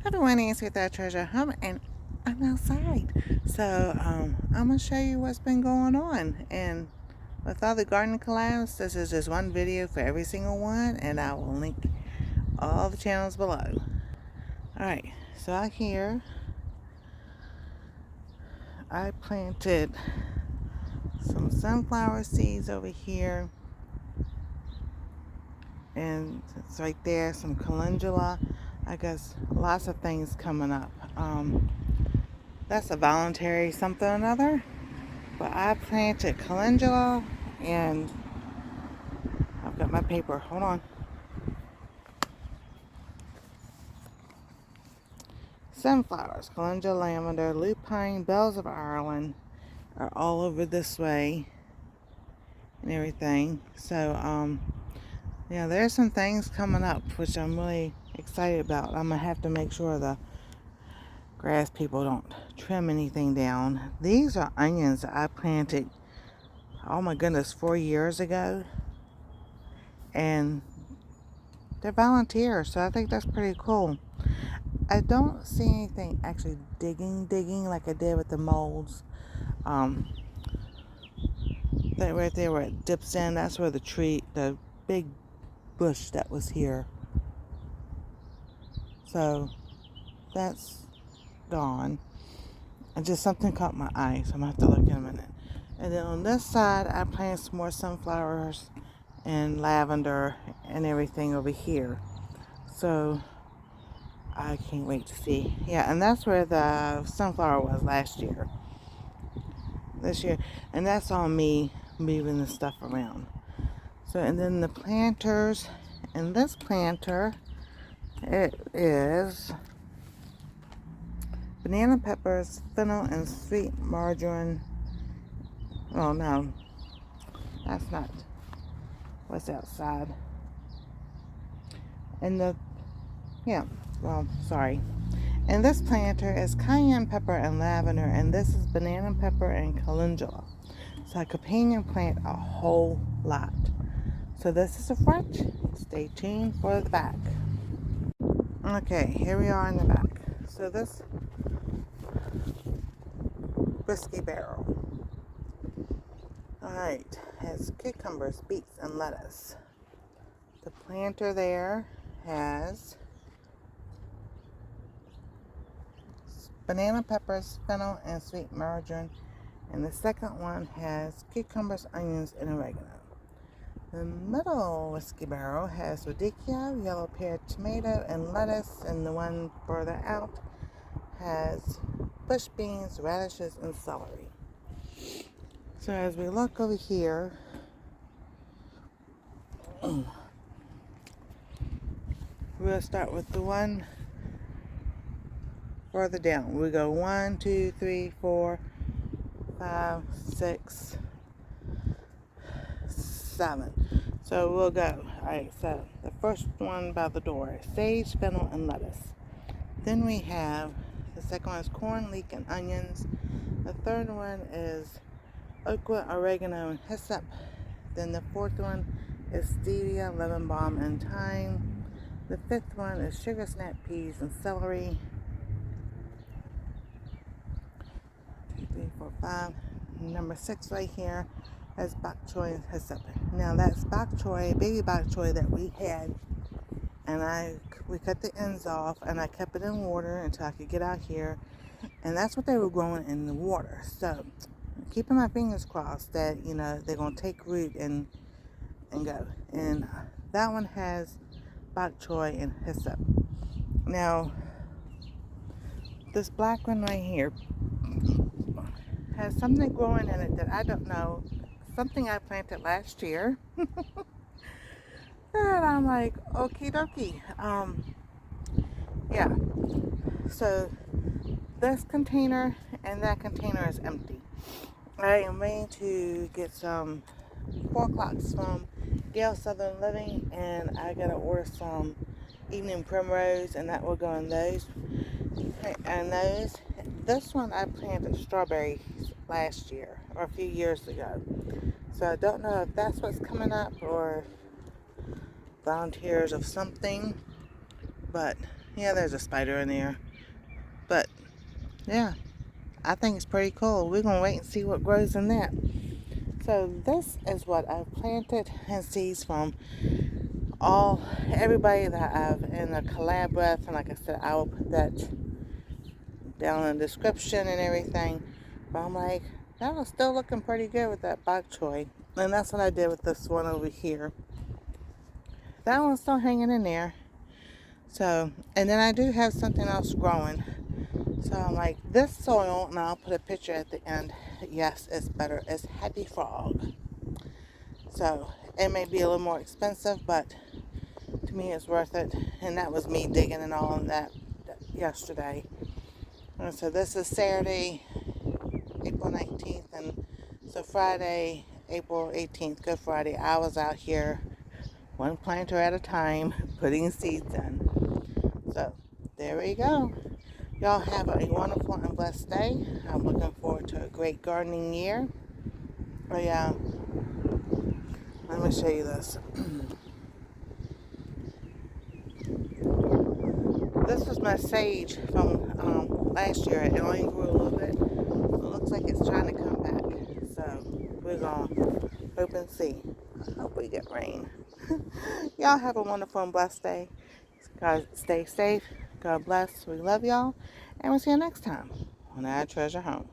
Everyone, Nancy with that treasure home, and I'm outside. So I'm gonna show you what's been going on. And with all the garden collabs, this is just one video for every single one, and I will link all the channels below. Alright, so out here I planted some sunflower seeds over here, and it's right there, some calendula. I guess lots of things coming up. That's a voluntary something or another. But I planted calendula, and I've got my paper. Hold on. Sunflowers, calendula, lavender, lupine, bells of Ireland are all over this way and everything. So, yeah, there's some things coming up which I'm really excited about. I'm gonna have to make sure the grass people don't trim anything down. These are onions that I planted, oh my goodness, 4 years ago, and they're volunteers, so I think that's pretty cool. I don't see anything actually digging like I did with the molds. That right there where it dips in, that's where the big bush that was here. So that's gone. And just something caught my eye, so I'm gonna have to look in a minute. And then on this side, I planted some more sunflowers and lavender and everything over here. So I can't wait to see. Yeah, and that's where the sunflower was last year. This year. And that's on me moving the stuff around. So, and then the planters. And this planter, it is banana peppers, fennel, and sweet marjoram. Oh no, that's not what's outside. And sorry. And this planter is cayenne pepper and lavender, and this is banana pepper and calendula. So I companion plant a whole lot. So this is the front. Stay tuned for the back. Okay, here we are in the back. So this whiskey barrel, alright, has cucumbers, beets, and lettuce. The planter there has banana peppers, fennel, and sweet marjoram. And the second one has cucumbers, onions, and oregano. The middle whiskey barrel has radicchio, yellow pear, tomato, and lettuce. And the one further out has bush beans, radishes, and celery. So as we look over here, we'll start with the one further down. We go 1, 2, 3, 4, 5, 6, 7. So we'll go. Alright, so the first one by the door, sage, fennel, and lettuce. Then we have, the second one is corn, leek, and onions. The third one is okra, oregano, and hyssop. Then the fourth one is stevia, lemon balm, and thyme. The fifth one is sugar snap peas and celery. 2, 3, 4, 5. Number 6 right here has bok choy and hyssop. Now that's bok choy, baby bok choy that we had, and we cut the ends off, and I kept it in water until I could get out here, and that's what they were growing in the water. So keeping my fingers crossed that they're gonna take root and go. And that one has bok choy and hyssop. Now this black one right here has something growing in it that I don't know. Something I planted last year. And I'm like, okie dokie. Yeah. So this container and that container is empty. I am waiting to get some 4 o'clocks from Gail Southern Living, and I gotta order some Evening Primose, and that will go in those. And this one I planted strawberries last year or a few years ago. So I don't know if that's what's coming up or volunteers of something, but Yeah, there's a spider in there. But, yeah, I think it's pretty cool. We're going to wait and see what grows in that. So this is what I've planted and seeds from everybody that I've in a collab with. And like I said, I will put that down in the description and everything. But I'm like, that was still looking pretty good with that bok choy. And that's what I did with this one over here. That one's still hanging in there. So, and then I do have something else growing. So I'm like, this soil, and I'll put a picture at the end. Yes, it's better. It's Happy Frog. So it may be a little more expensive, but to me it's worth it. And that was me digging and all of that yesterday. And so this is Saturday, April 19th, and so Friday, April 18th, Good Friday, I was out here one planter at a time putting seeds in. So there we go. Y'all have a wonderful and blessed day. I'm looking forward to a great gardening year. Oh yeah, let me show you this. This was my sage from last year. It only grew a little bit. It looks like it's trying to come back. So we're going to hope and see. I hope we get rain. Y'all have a wonderful and blessed day. God, stay safe. God bless. We love y'all. And we'll see you next time on Our Treasure Home.